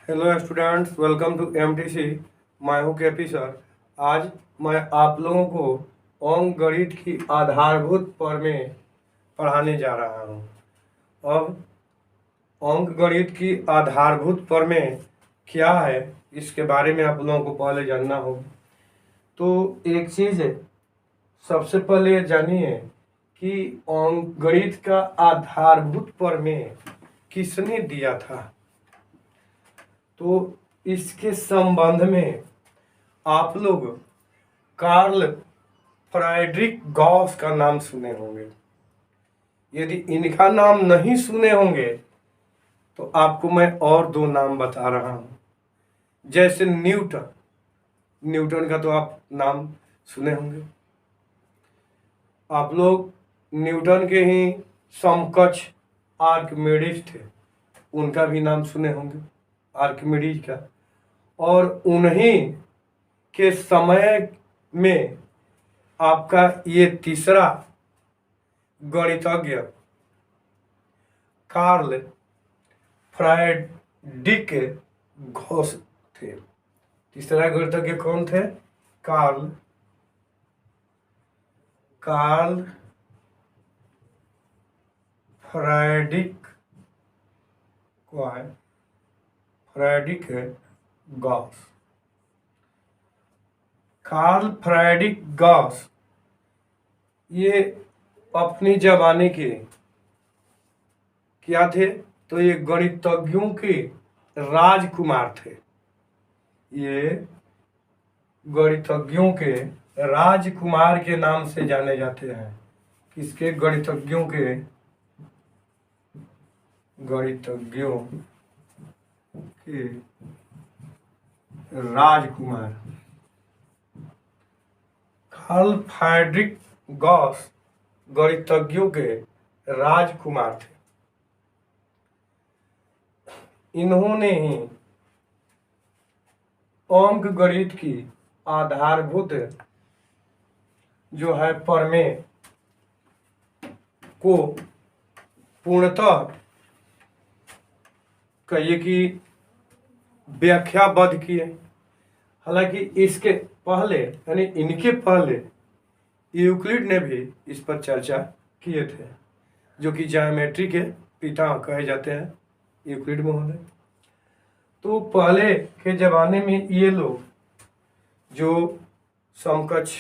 Hello students, welcome to MTC. मैं हूं KP sir. आज मैं आप लोगों को अंक गणित की आधारभूत प्रमेय पढ़ाने जा रहा हूं। अब अंक गणित की आधारभूत प्रमेय क्या है, इसके बारे में आप लोगों को पहले जानना होगा। तो एक चीज़ है, सबसे पहले जानिए कि अंक गणित का आधारभूत प्रमेय किसने दिया था। तो इसके संबंध में आप लोग कार्ल फ्रेडरिक गॉस का नाम सुने होंगे। यदि इनका नाम नहीं सुने होंगे तो आपको मैं और दो नाम बता रहा हूँ, जैसे न्यूटन। न्यूटन का तो आप नाम सुने होंगे। आप लोग न्यूटन के ही समकक्ष आर्किमिडीज थे, उनका भी नाम सुने होंगे, आर्किमिडीज का। और उन्हीं के समय में आपका ये तीसरा गणितज्ञ कार्ल फ्रायडिक गॉस थे। तीसरा गणितज्ञ कौन थे? Carl Friedrich Friedrich Gauss. Carl Friedrich Gauss ये अपनी जमाने के क्या थे? तो ये गणितज्ञों के राजकुमार थे। ये गणितज्ञों के राजकुमार के नाम से जाने जाते हैं। किसके? गणितज्ञों के राजकुमार। कार्ल फ्रेडरिक गॉस गणितज्ञों के राजकुमार थे। इन्होंने ही अंक गणित की आधारभूत जो है प्रमेय को पूर्णतः कहिए कि व्याख्याबद्ध किए। हालांकि इसके पहले यानी इनके पहले यूक्लिड ने भी इस पर चर्चा किए थे, जो कि ज्योमेट्री के पिता कहे जाते हैं, यूक्लिड महोदय। तो पहले के ज़माने में ये लोग जो समकक्ष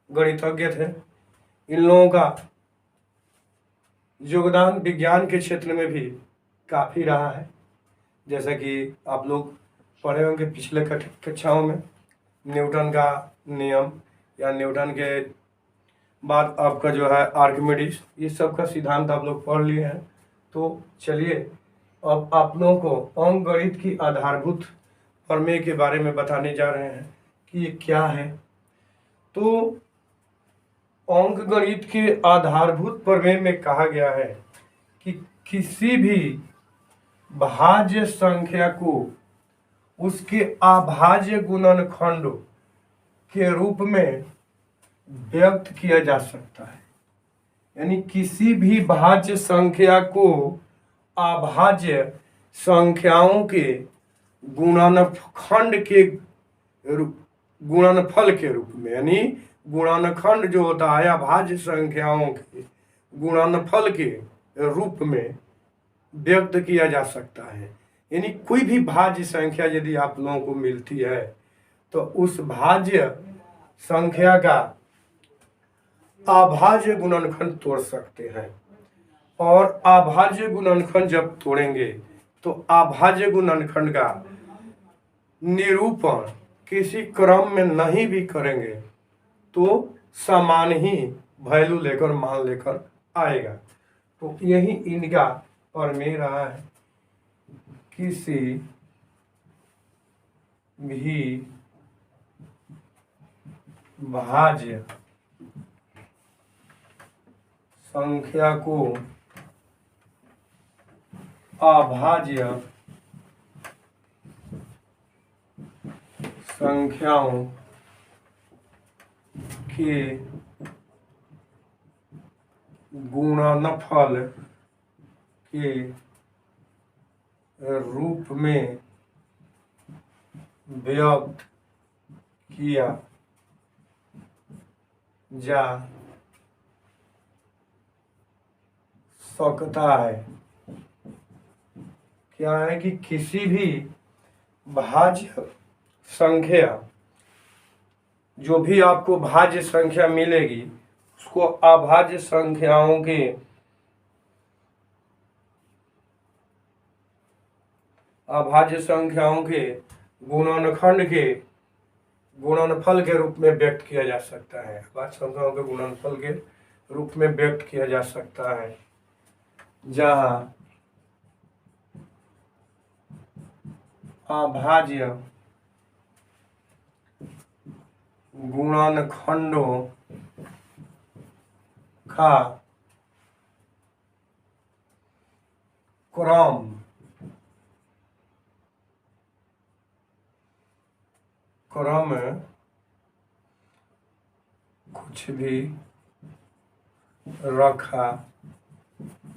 गणितज्ञ थे, इन लोगों का योगदान विज्ञान के क्षेत्र में भी काफ़ी रहा है। जैसा कि आप लोग पढ़े होंगे पिछले कक्षाओं में, न्यूटन का नियम या न्यूटन के बाद आपका जो है आर्किमिडीज, ये सब का सिद्धांत आप लोग पढ़ लिए हैं। तो चलिए अब आप लोगों को अंक गणित की आधारभूत प्रमेय के बारे में बताने जा रहे हैं कि ये क्या है। तो अंक गणित के आधारभूत प्रमेय में कहा गया है कि किसी भी भाज्य संख्या को उसके अभाज्य गुणनखंड के रूप में व्यक्त किया जा सकता है। यानी किसी भी भाज्य संख्या को अभाज्य संख्याओं के गुणनखंड के गुणनफल के रूप में, यानी गुणनखंड जो होता है अभाज्य संख्याओं के गुणनफल के रूप में व्यक्त किया जा सकता है। यानी कोई भी भाज्य संख्या यदि आप लोगों को मिलती है तो उस भाज्य संख्या का अभाज्य गुणनखंड तोड़ सकते हैं। और अभाज्य गुणनखंड जब तोड़ेंगे तो अभाज्य गुणनखंड का निरूपण किसी क्रम में नहीं भी करेंगे तो समान ही वैल्यू लेकर, मान लेकर आएगा। तो यही इनका प्रमेय रहा है। किसी भी भाज्य संख्या को अभाज्य संख्याओं के गुणनफल के रूप में व्यक्त किया जा सकता है। क्या है कि किसी भी भाज्य संख्या, जो भी आपको भाज्य संख्या मिलेगी उसको अभाज्य संख्याओं के गुणनखंड के गुणनफल के रूप में व्यक्त किया जा सकता है। अभाज्य संख्याओं के गुणनफल के रूप में व्यक्त किया जा सकता है, जहाँ अभाज्य गुणनखंडों का क्रम कुछ भी रखा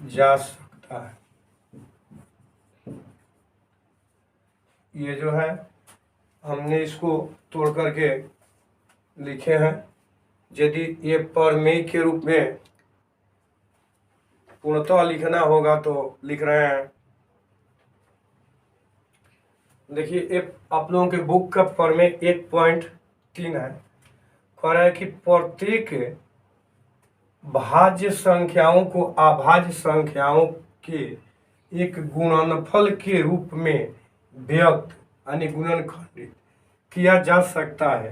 जा सकता है। ये जो है हमने इसको तोड़ करके लिखे हैं। यदि ये प्रमेय के रूप में पूर्णतः लिखना होगा तो लिख रहे हैं। देखिए, एक आप लोगों के बुक का प्रमेय 1.3 है। कह रहा है कि प्रत्येक भाज्य संख्याओं को अभाज्य संख्याओं के एक गुणनफल के रूप में व्यक्त यानी गुणनखंडित किया जा सकता है,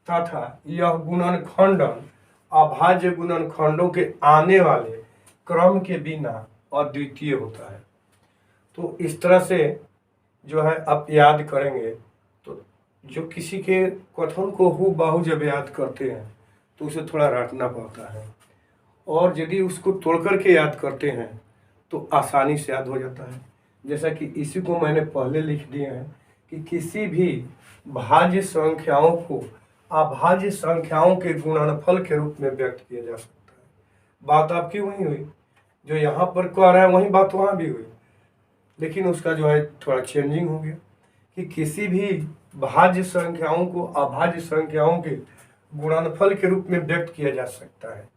तथा यह गुणनखंडन अभाज्य गुणनखंडों के आने वाले क्रम के बिना अद्वितीय होता है। तो इस तरह से जो है आप याद करेंगे तो जो किसी के कथन को हूबहू जब याद करते हैं तो उसे थोड़ा रटना पड़ता है, और यदि उसको तोड़ करके याद करते हैं तो आसानी से याद हो जाता है। जैसा कि इसी को मैंने पहले लिख दिए हैं कि किसी भी भाज्य संख्याओं को अभाज्य संख्याओं के गुणनफल के रूप में व्यक्त किया जा सकता है। बात आपकी वही हुई, जो यहाँ पर कह रहा है वही बात वहाँ भी हुई, लेकिन उसका जो है थोड़ा चेंजिंग हो गया कि किसी भी भाज्य संख्याओं को अभाज्य संख्याओं के गुणनफल के रूप में व्यक्त किया जा सकता है,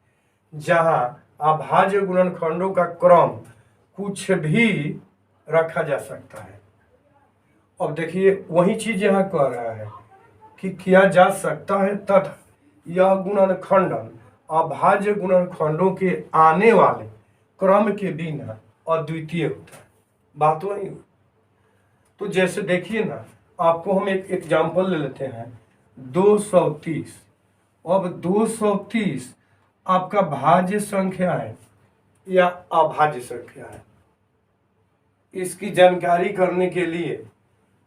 जहाँ अभाज्य गुणनखंडों का क्रम कुछ भी रखा जा सकता है। अब देखिए वही चीज यहाँ कह रहा है कि किया जा सकता है, तथा यह गुणनखंडन अभाज्य गुणनखंडों के आने वाले क्रम के बिना अद्वितीय होता है। बात वही। तो जैसे देखिए ना, आपको हम एक एग्जाम्पल ले लेते हैं 230। अब 230 आपका भाज्य संख्या है या अभाज्य संख्या है, इसकी जानकारी करने के लिए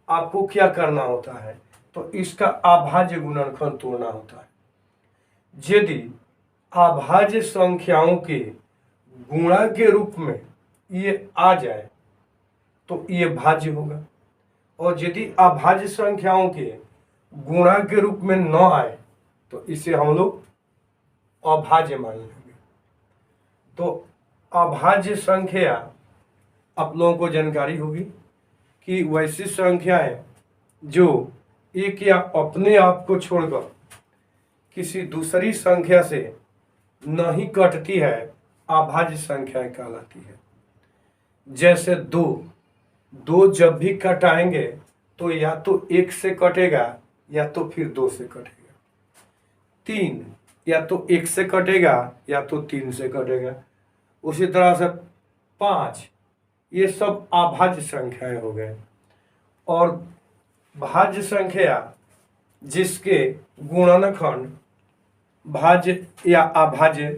आपको क्या करना होता है, तो इसका अभाज्य गुणनखंड तोड़ना होता है। यदि अभाज्य संख्याओं के गुणा के रूप में ये आ जाए तो ये भाज्य होगा, और यदि अभाज्य संख्याओं के गुणा के रूप में न आए तो इसे हम लोग अभाज्य मान लेंगे। तो अभाज्य संख्या आप लोगों को जानकारी होगी कि वैसी संख्याएं जो एक या अपने आप को छोड़कर किसी दूसरी संख्या से नहीं कटती है, अभाज्य संख्याएं कहलाती है। जैसे दो जब भी कटाएंगे तो या तो एक से कटेगा या तो फिर दो से कटेगा। 3 या तो एक से कटेगा या तो 3 से कटेगा। उसी तरह से 5, ये सब अभाज्य संख्याएं हो गए। और भाज्य संख्या जिसके गुणनखंड भाज्य या अभाज्य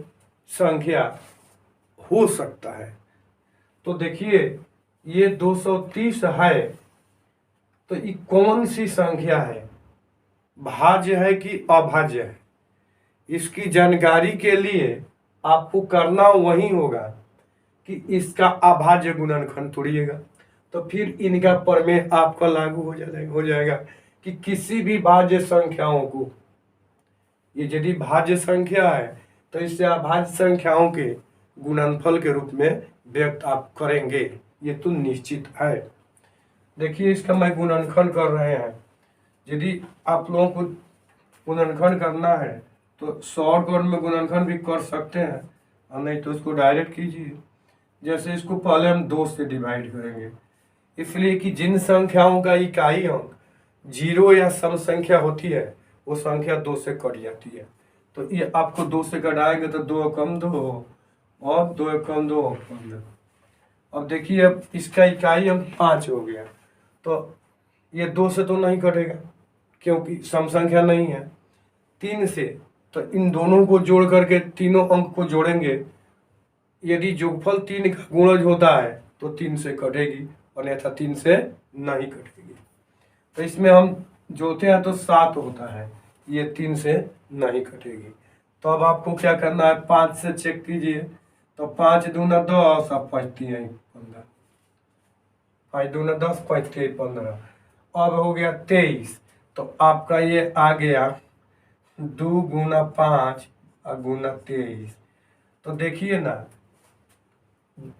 संख्या हो सकता है। तो देखिए ये 230 है, तो ये कौन सी संख्या है, भाज्य है कि अभाज्य है? इसकी जानकारी के लिए आपको करना वही होगा कि इसका अभाज्य गुणनखंड तोड़िएगा, तो फिर इनका प्रमेय आपका लागू हो जाएगा कि किसी भी भाज्य संख्याओं को, ये यदि भाज्य संख्या है तो इससे अभाज्य संख्याओं के गुणनफल के रूप में व्यक्त आप करेंगे, ये तो निश्चित है। देखिए इसका मैं गुणनखंड कर रहे हैं यदि आप लोगों को गुणनखंड करना है तो शॉर्ट कट में गुणनखंड भी कर सकते हैं, और नहीं तो इसको डायरेक्ट कीजिए। जैसे इसको पहले हम 2 से डिवाइड करेंगे, इसलिए कि जिन संख्याओं का इकाई अंक 0 या सम संख्या होती है वो संख्या 2 से कट जाती है। तो ये आपको 2 से घटाएंगे तो 2 कम 2 और 2 कम 2 और 15। अब देखिए, अब इसका इकाई अंक 5 हो गया, तो ये 2 से तो नहीं कटेगा क्योंकि सम संख्या नहीं है। 3 से, तो इन दोनों को जोड़ करके तीनों अंक को जोड़ेंगे, यदि जोगफल 3 का गुणज होता है तो 3 से कटेगी, अन्यथा 3 से नहीं कटेगी। तो इसमें हम जोड़ते हैं तो 7 होता है, ये 3 से नहीं कटेगी। तो अब आपको क्या करना है, 5 से चेक कीजिए, तो 5 दूना 10 और 5 3 15, 5 दूना 10 5 3 15, अब हो गया 23। तो आपका ये आ गया 2 गुना 5 और गुना 23। तो देखिए ना,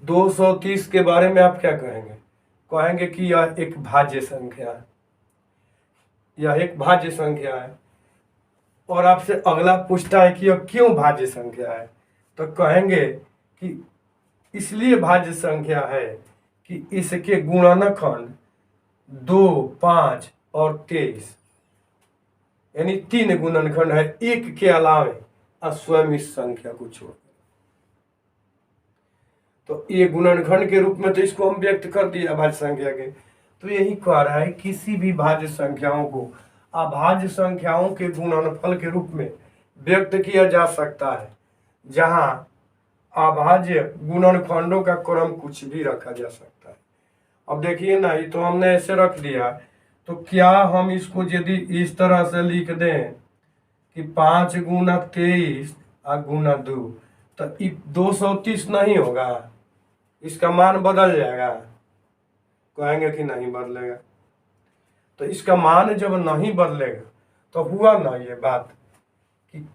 230 के बारे में आप क्या कहेंगे? कहेंगे कि यह एक भाज्य संख्या है, यह एक भाज्य संख्या है। और आपसे अगला पूछता है कि यह क्यों भाज्य संख्या है, तो कहेंगे कि इसलिए भाज्य संख्या है कि इसके गुणनखंड 2 5 और 23, यानी 3 गुणनखंड है, एक के अलावे और स्वयं इस संख्या को छोड़। तो ये गुणनखंड के रूप में तो इसको हम व्यक्त कर दिया भाज्य संख्या के। तो यही कह रहा है, किसी भी भाज्य संख्याओं को अभाज्य संख्याओं के गुणनफल के रूप में व्यक्त किया जा सकता है, जहां अभाज्य गुणनखंडों का क्रम कुछ भी रखा जा सकता है। अब देखिए ना, ये तो हमने ऐसे रख दिया, तो क्या हम इसको यदि इस तरह से लिख दें कि 5 गुना 23 और गुना 2, तो 230 नहीं होगा, इसका मान बदल जाएगा? कहेंगे कि नहीं बदलेगा। तो इसका मान जब नहीं बदलेगा तो हुआ ना ये बात कि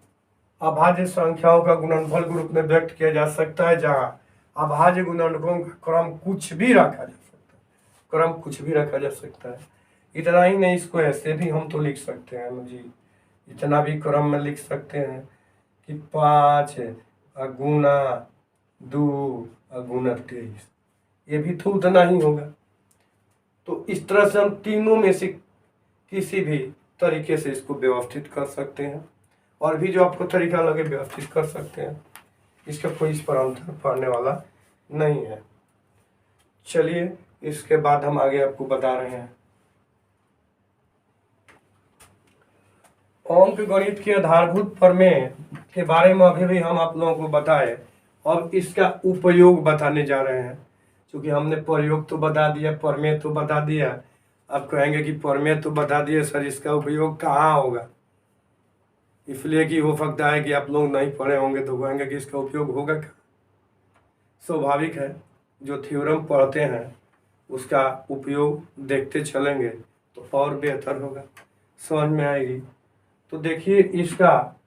अभाज्य संख्याओं का गुणनफल के रूप में व्यक्त किया जा सकता है, जहां अभाज्य गुणनफलों का क्रम कुछ भी रखा जा सकता है, क्रम कुछ भी रखा जा सकता है। इतना ही नहीं, इसको ऐसे भी हम तो लिख सकते हैं जी, इतना भी क्रम में लिख सकते हैं कि 5 गुना 2 गुना 23, ये भी तो उतना ही होगा। तो इस तरह से हम तीनों में से किसी भी तरीके से इसको व्यवस्थित कर सकते हैं, और भी जो आपको तरीका लगे व्यवस्थित कर सकते हैं, इसका कोई इस पर अंतर पड़ने वाला नहीं है। चलिए, इसके बाद हम आगे आपको बता रहे हैं अंक गणित के आधारभूत प्रमेय के बारे में। अभी भी हम आप लोगों को बताए, अब इसका उपयोग बताने जा रहे हैं। क्योंकि हमने प्रयोग तो बता दिया, प्रमेय तो बता दिया, अब कहेंगे कि प्रमेय तो बता दिए सर, इसका उपयोग कहाँ होगा? इसलिए कि हो सकता है कि आप लोग नहीं पढ़े होंगे, तो कहेंगे कि इसका उपयोग होगा क्या? स्वाभाविक है, जो थ्योरम पढ़ते हैं उसका उपयोग देखते चलेंगे तो और बेहतर होगा, समझ में आएगी। तो देखिए, इसका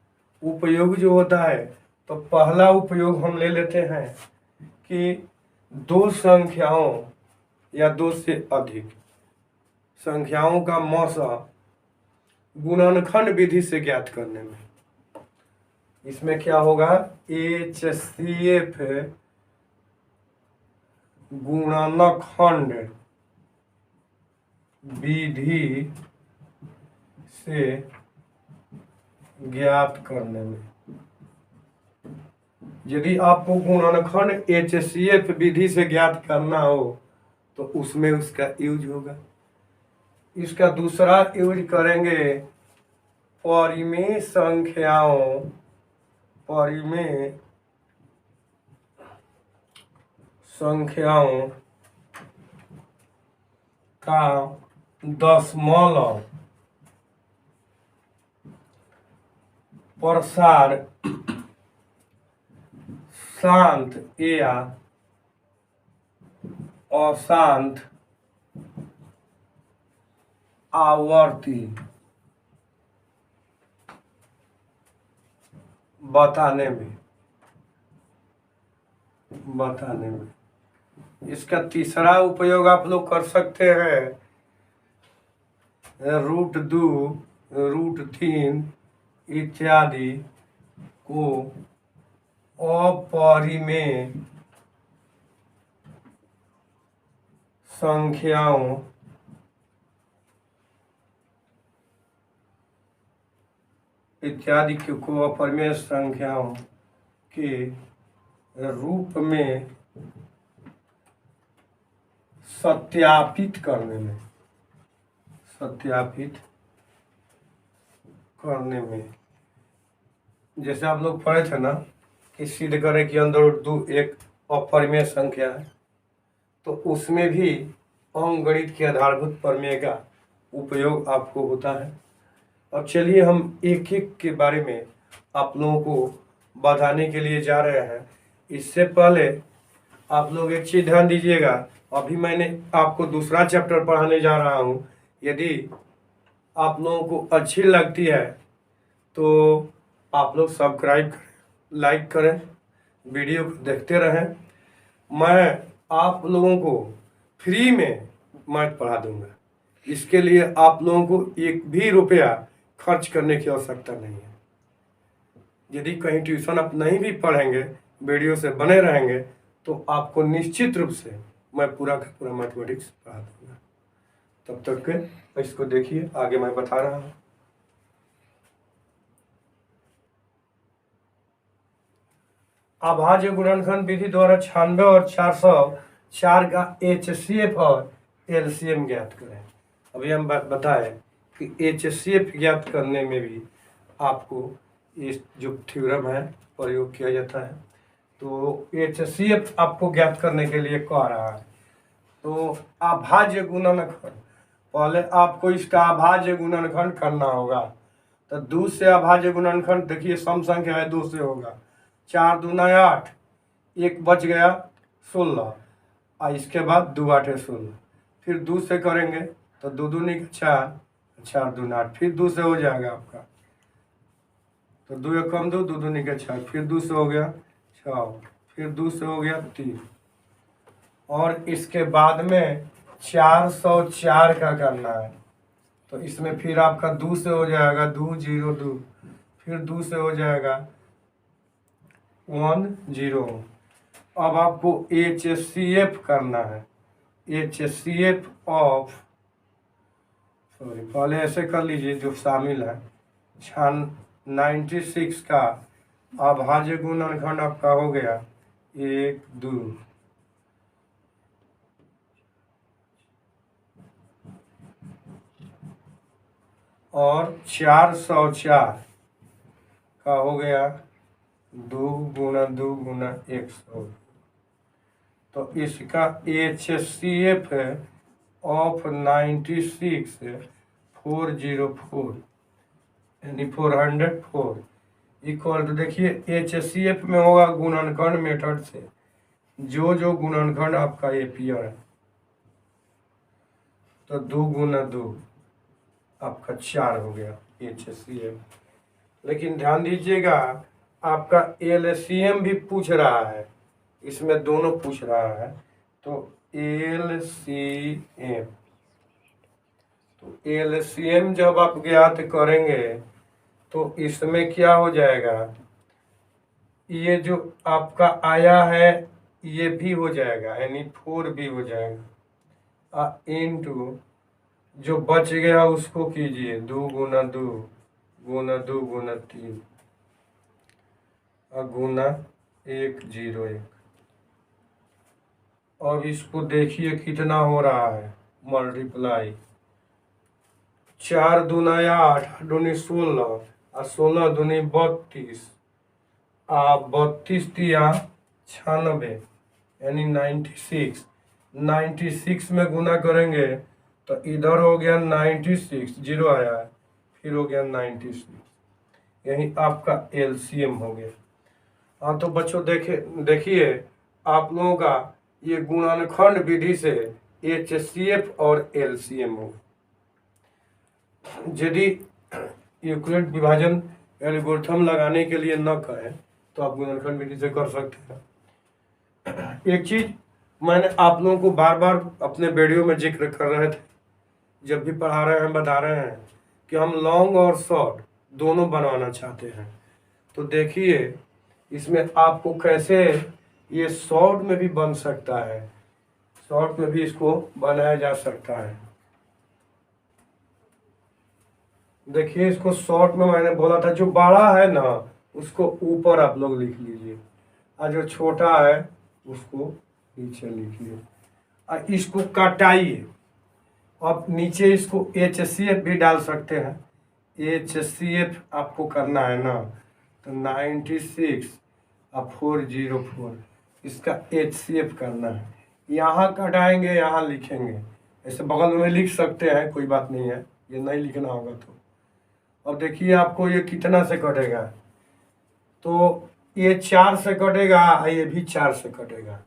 उपयोग जो होता है, तो पहला उपयोग हम ले लेते हैं कि 2 संख्याओं या 2 से अधिक संख्याओं का मौसा गुणनखंड विधि से ज्ञात करने में। इसमें क्या होगा, HCF गुणनखंड विधि से ज्ञात करने में। यदि आपको गुणनखंड HCF विधि से ज्ञात करना हो तो उसमें उसका यूज होगा। इसका दूसरा यूज करेंगे परिमेय संख्याओं का दशमलव प्रसार शांत या अशांत आवर्ती बताने में। इसका तीसरा उपयोग आप लोग कर सकते हैं √2 √3 इत्यादि को अपरिमेय संख्याओं को अपरिमेय संख्याओं के रूप में सत्यापित करने में जैसे आप लोग पढ़े थे ना कि सिद्ध करें कि अंदर एक अपरिमेय संख्या है, तो उसमें भी अंकगणित के आधारभूत प्रमेय का उपयोग आपको होता है। अब चलिए हम एक एक के बारे में आप लोगों को बताने के लिए जा रहे हैं। इससे पहले आप लोग एक चीज़ ध्यान दीजिएगा, अभी मैंने आपको दूसरा चैप्टर पढ़ाने जा रहा हूँ। यदि आप लोगों को अच्छी लगती है तो आप लोग सब्सक्राइब करें, लाइक करें, वीडियो को देखते रहें। मैं आप लोगों को फ्री में मैथ पढ़ा दूंगा। इसके लिए आप लोगों को एक भी रुपया खर्च करने की आवश्यकता नहीं है। यदि कहीं ट्यूशन आप नहीं भी पढ़ेंगे, वीडियो से बने रहेंगे, तो आपको निश्चित रूप से मैं पूरा का पूरा मैथमेटिक्स पढ़ा दूंगा। तब तक के इसको देखिए, आगे मैं बता रहा हूँ। अभाज्य गुणनखंड विधि द्वारा 96 और 404 का HCF और LCM ज्ञात करें। अभी हम बताएं कि HCF ज्ञात करने में भी आपको इस जो थ्योरम है प्रयोग किया जाता है। तो HCF आपको ज्ञात करने के लिए कह रहा है। तो अभाज्य गुणनखंड, पहले आपको इसका अभाज्य गुणनखंड करना होगा। तो 2 से अभाज्य गुणनखंड देखिए, सम संख्या है 2 से होगा। 4 दूना 8, 1 बच गया 16, और इसके बाद 2 8 16। फिर 2 से करेंगे तो 2 दूनी 4, 4 दूना 8, फिर 2 से हो जाएगा आपका। तो 2 1 कम 2, 2 दूनी 6, फिर 2 से हो गया 6, फिर 2 से हो गया 3, और इसके बाद में 404 का करना है। तो इसमें फिर आपका 2 से हो जाएगा 2 0 2, फिर 2 से हो जाएगा 1 0। अब आपको HCF करना है। HCF ऑफ, सॉरी पहले ऐसे कर लीजिए जो शामिल है। 96 का अभाज्य गुणनखंड आपका हो गया 1 2, और 404 का हो गया 2 गुना 2 गुना 100। तो इसका HCF है ऑफ 96 404 यानी 404 इक्वल टू, देखिए HCF में होगा गुणनखंड मेथड से जो गुणनखंड आपका एपियर है। तो 2 गुना 2 आपका 4 हो गया HCF। लेकिन ध्यान दीजिएगा, आपका LCM भी पूछ रहा है, इसमें दोनों पूछ रहा है। तो LCM जब आप ज्ञात करेंगे तो इसमें क्या हो जाएगा, ये जो आपका आया है ये भी हो जाएगा, यानी 4 भी हो जाएगा, इनटू जो बच गया उसको कीजिए 2 गुना 2 गुना 2 गुना 3 और गुना 1 0 1। अब इसको देखिए कितना हो रहा है, मल्टीप्लाई। 4 दूना 8 दूनी 16 और 16 दूनी 32, 32 तिया 96 यानी 96। 96 में गुना करेंगे तो इधर हो गया 96, 0 आया है, फिर हो गया 96, यही आपका LCM हो गया। हाँ तो बच्चों देखिए आप लोगों का ये गुणनखंड विधि से HCF और LCM हो। यदि यूक्लिड विभाजन एल्गोरिथम लगाने के लिए न करें तो आप गुणनखंड विधि से कर सकते हैं। एक चीज मैंने आप लोगों को बार बार अपने वीडियो में जिक्र कर रहे थे जब भी पढ़ा रहे हैं बता रहे हैं कि हम लॉन्ग और शॉर्ट दोनों बनवाना चाहते हैं। तो देखिए इसमें आपको कैसे ये शॉर्ट में भी बन सकता है, शॉर्ट में भी इसको बनाया जा सकता है। देखिए इसको शॉर्ट में मैंने बोला था जो बड़ा है ना उसको ऊपर आप लोग लिख लीजिए और जो छोटा है उसको नीचे लिखिए और इसको कटाइए। अब नीचे इसको HCF भी डाल सकते हैं, HCF आपको करना है ना, तो 96 और 404 इसका HCF करना है। यहाँ कटाएंगे यहाँ लिखेंगे, ऐसे बगल में लिख सकते हैं, कोई बात नहीं है, ये नहीं लिखना होगा तो। अब देखिए आपको ये कितना से कटेगा, तो ये 4 से कटेगा और ये भी 4 से कटेगा।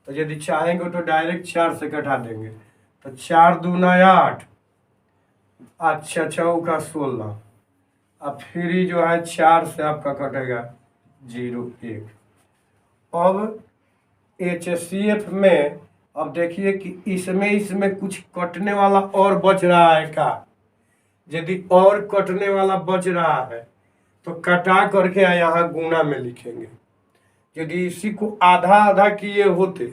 तो यदि चाहेंगे तो डायरेक्ट 4 से कटा देंगे, तो 4 दूना 8, अच्छा चौका 16, अब फिर ही जो है 4 से आपका कटेगा 0 1। अब HCF में अब देखिए कि इसमें कुछ कटने वाला और बच रहा है का, यदि और कटने वाला बच रहा है तो कटा करके यहाँ गुना में लिखेंगे। यदि इसी को आधा आधा किए होते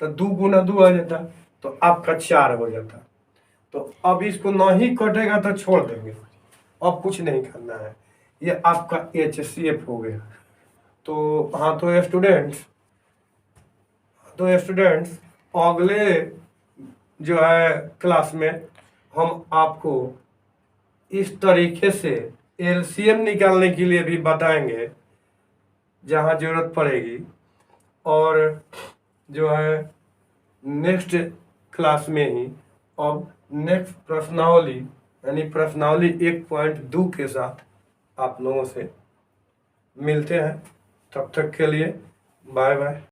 तो 2 गुना 2 आ जाता, तो आपका 4 हो जाता। तो अब इसको नहीं कटेगा तो छोड़ देंगे, अब कुछ नहीं करना है, ये आपका HCF हो गया। तो हाँ तो स्टूडेंट्स अगले जो है क्लास में हम आपको इस तरीके से LCM निकालने के लिए भी बताएंगे जहाँ जरूरत पड़ेगी। और जो है नेक्स्ट क्लास में ही अब नेक्स्ट प्रश्नावली यानी प्रश्नावली 1.2 के साथ आप लोगों से मिलते हैं। तब तक के लिए बाय बाय।